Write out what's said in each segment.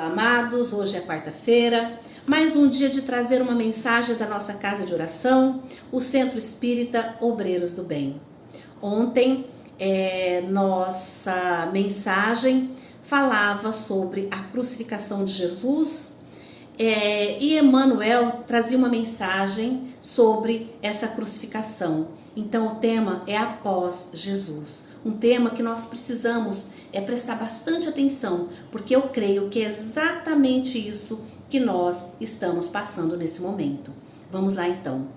amados, hoje é quarta-feira, mais um dia de trazer uma mensagem da nossa casa de oração, o Centro Espírita Obreiros do Bem. Ontem, nossa mensagem falava sobre a crucificação de Jesus e Emmanuel trazia uma mensagem sobre essa crucificação. Então, o tema é após Jesus. Um tema que nós precisamos prestar bastante atenção, porque eu creio que é exatamente isso que nós estamos passando nesse momento. Vamos lá então.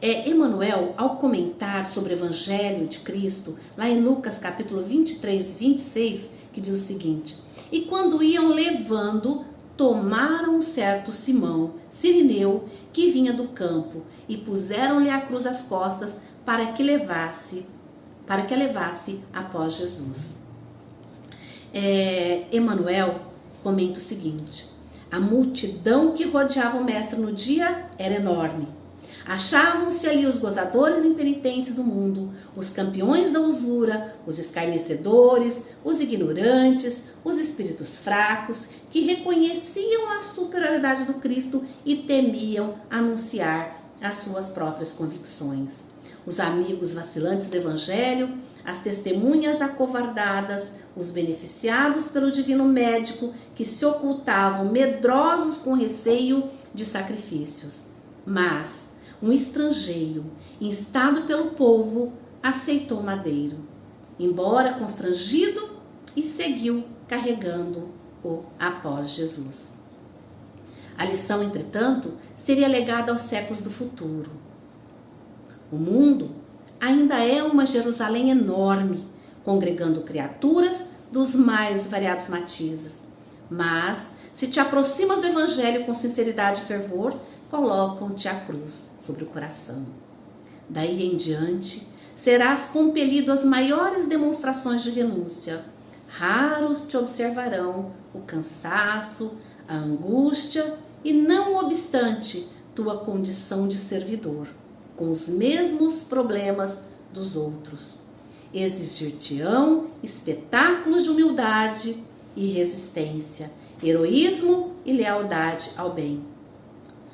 Emmanuel, ao comentar sobre o Evangelho de Cristo, lá em Lucas capítulo 23 e 26, que diz o seguinte: e quando iam levando, tomaram um certo Simão, sirineu, que vinha do campo, e puseram-lhe a cruz às costas para que a levasse após Jesus. Emmanuel comenta o seguinte: a multidão que rodeava o mestre no dia era enorme. Achavam-se ali os gozadores impenitentes do mundo, os campeões da usura, os escarnecedores, os ignorantes, os espíritos fracos, que reconheciam a superioridade do Cristo e temiam anunciar as suas próprias convicções. Os amigos vacilantes do Evangelho, as testemunhas acovardadas, os beneficiados pelo divino médico que se ocultavam medrosos com receio de sacrifícios. Mas um estrangeiro, instado pelo povo, aceitou o madeiro, embora constrangido, e seguiu carregando-o após Jesus. A lição, entretanto, seria legada aos séculos do futuro. O mundo ainda é uma Jerusalém enorme, congregando criaturas dos mais variados matizes. Mas, se te aproximas do Evangelho com sinceridade e fervor, colocam-te a cruz sobre o coração. Daí em diante, serás compelido às maiores demonstrações de renúncia. Raros te observarão o cansaço, a angústia e, não obstante, tua condição de servidor, com os mesmos problemas dos outros. Exigir-te-ão espetáculos de humildade e resistência, heroísmo e lealdade ao bem.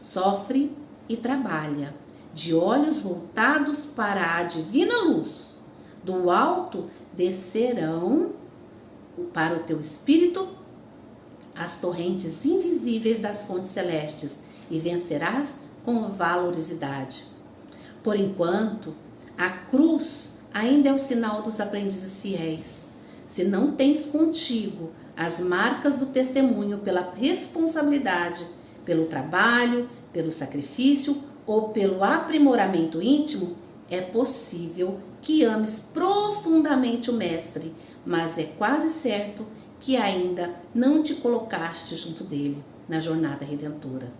Sofre e trabalha, de olhos voltados para a divina luz. Do alto descerão para o teu espírito as torrentes invisíveis das fontes celestes e vencerás com valorosidade. Por enquanto, a cruz ainda é o sinal dos aprendizes fiéis. Se não tens contigo as marcas do testemunho pela responsabilidade, pelo trabalho, pelo sacrifício ou pelo aprimoramento íntimo, é possível que ames profundamente o Mestre, mas é quase certo que ainda não te colocaste junto dele na jornada redentora.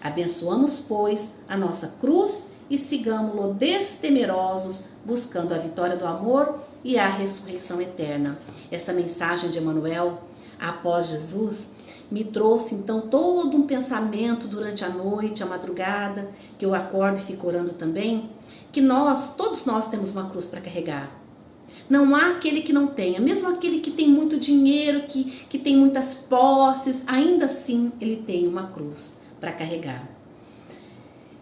Abençoamos, pois, a nossa cruz e sigamo-lo destemerosos, buscando a vitória do amor e a ressurreição eterna. Essa mensagem de Emmanuel, após Jesus, me trouxe então todo um pensamento durante a noite, a madrugada, que eu acordo e fico orando também, que todos nós temos uma cruz para carregar. Não há aquele que não tenha, mesmo aquele que tem muito dinheiro, que tem muitas posses, ainda assim ele tem uma cruz para carregar.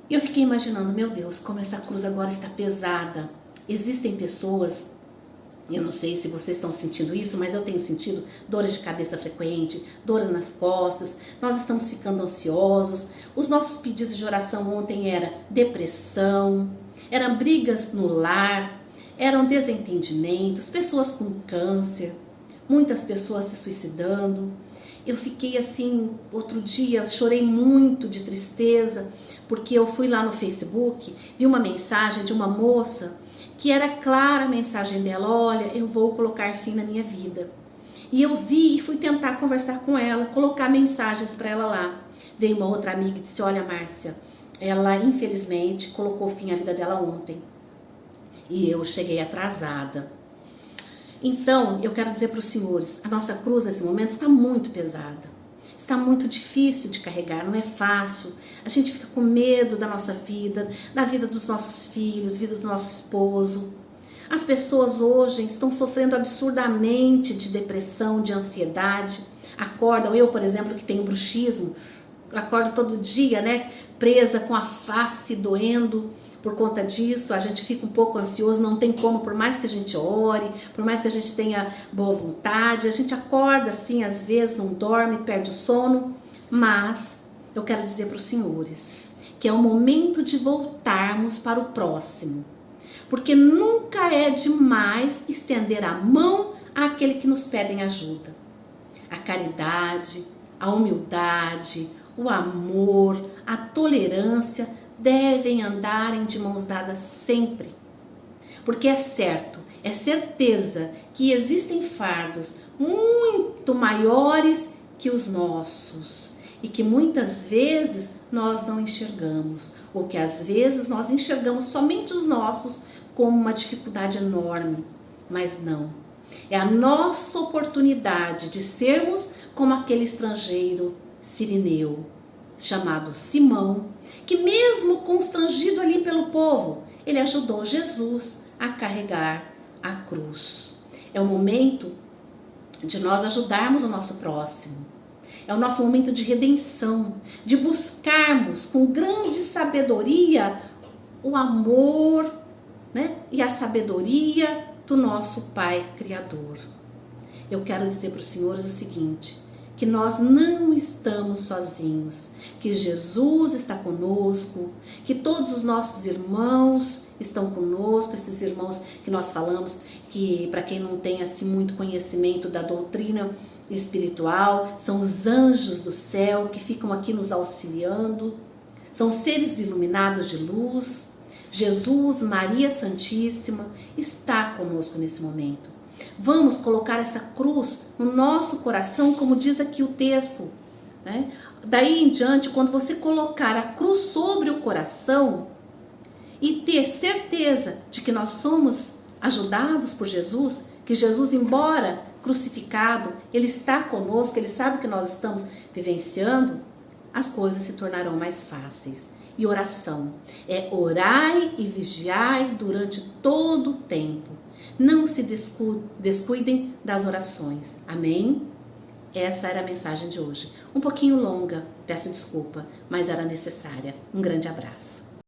E eu fiquei imaginando, meu Deus, como essa cruz agora está pesada. Existem pessoas, eu não sei se vocês estão sentindo isso, mas eu tenho sentido dores de cabeça frequente, dores nas costas, nós estamos ficando ansiosos. Os nossos pedidos de oração ontem eram depressão, eram brigas no lar, eram desentendimentos, pessoas com câncer, muitas pessoas se suicidando. Eu fiquei assim, outro dia, chorei muito de tristeza, porque eu fui lá no Facebook, vi uma mensagem de uma moça, que era clara a mensagem dela: olha, eu vou colocar fim na minha vida. E eu vi e fui tentar conversar com ela, colocar mensagens para ela lá. Veio uma outra amiga e disse: olha, Márcia, ela infelizmente colocou fim à vida dela ontem. E eu cheguei atrasada. Então, eu quero dizer para os senhores, a nossa cruz nesse momento está muito pesada. Está muito difícil de carregar, não é fácil. A gente fica com medo da nossa vida, da vida dos nossos filhos, vida do nosso esposo. As pessoas hoje estão sofrendo absurdamente de depressão, de ansiedade. acordam, eu, por exemplo, que tenho bruxismo, acordo todo dia, né, presa com a face doendo por conta disso, a gente fica um pouco ansioso, não tem como, por mais que a gente ore, por mais que a gente tenha boa vontade, a gente acorda assim, às vezes não dorme, perde o sono, mas eu quero dizer para os senhores que é o momento de voltarmos para o próximo, porque nunca é demais estender a mão àquele que nos pedem ajuda. A caridade, a humildade, o amor, a tolerância devem andar de mãos dadas sempre. Porque é certo, é certeza que existem fardos muito maiores que os nossos e que muitas vezes nós não enxergamos, ou que às vezes nós enxergamos somente os nossos como uma dificuldade enorme, mas não. É a nossa oportunidade de sermos como aquele estrangeiro sirineu, chamado Simão, que mesmo constrangido ali pelo povo, ele ajudou Jesus a carregar a cruz. É o momento de nós ajudarmos o nosso próximo. É o nosso momento de redenção, de buscarmos com grande sabedoria o amor, né, e a sabedoria do nosso Pai Criador. Eu quero dizer para os senhores o seguinte, que nós não estamos sozinhos, que Jesus está conosco, que todos os nossos irmãos estão conosco, esses irmãos que nós falamos, que para quem não tem assim muito conhecimento da doutrina espiritual, são os anjos do céu que ficam aqui nos auxiliando, são seres iluminados de luz. Jesus, Maria Santíssima, está conosco nesse momento. Vamos colocar essa cruz no nosso coração, como diz aqui o texto, né? Daí em diante, quando você colocar a cruz sobre o coração e ter certeza de que nós somos ajudados por Jesus, que Jesus, embora crucificado, ele está conosco, ele sabe o que nós estamos vivenciando, as coisas se tornarão mais fáceis. E oração é orai e vigiai durante todo o tempo. Não se descuidem das orações. Amém? Essa era a mensagem de hoje. Um pouquinho longa, peço desculpa, mas era necessária. Um grande abraço.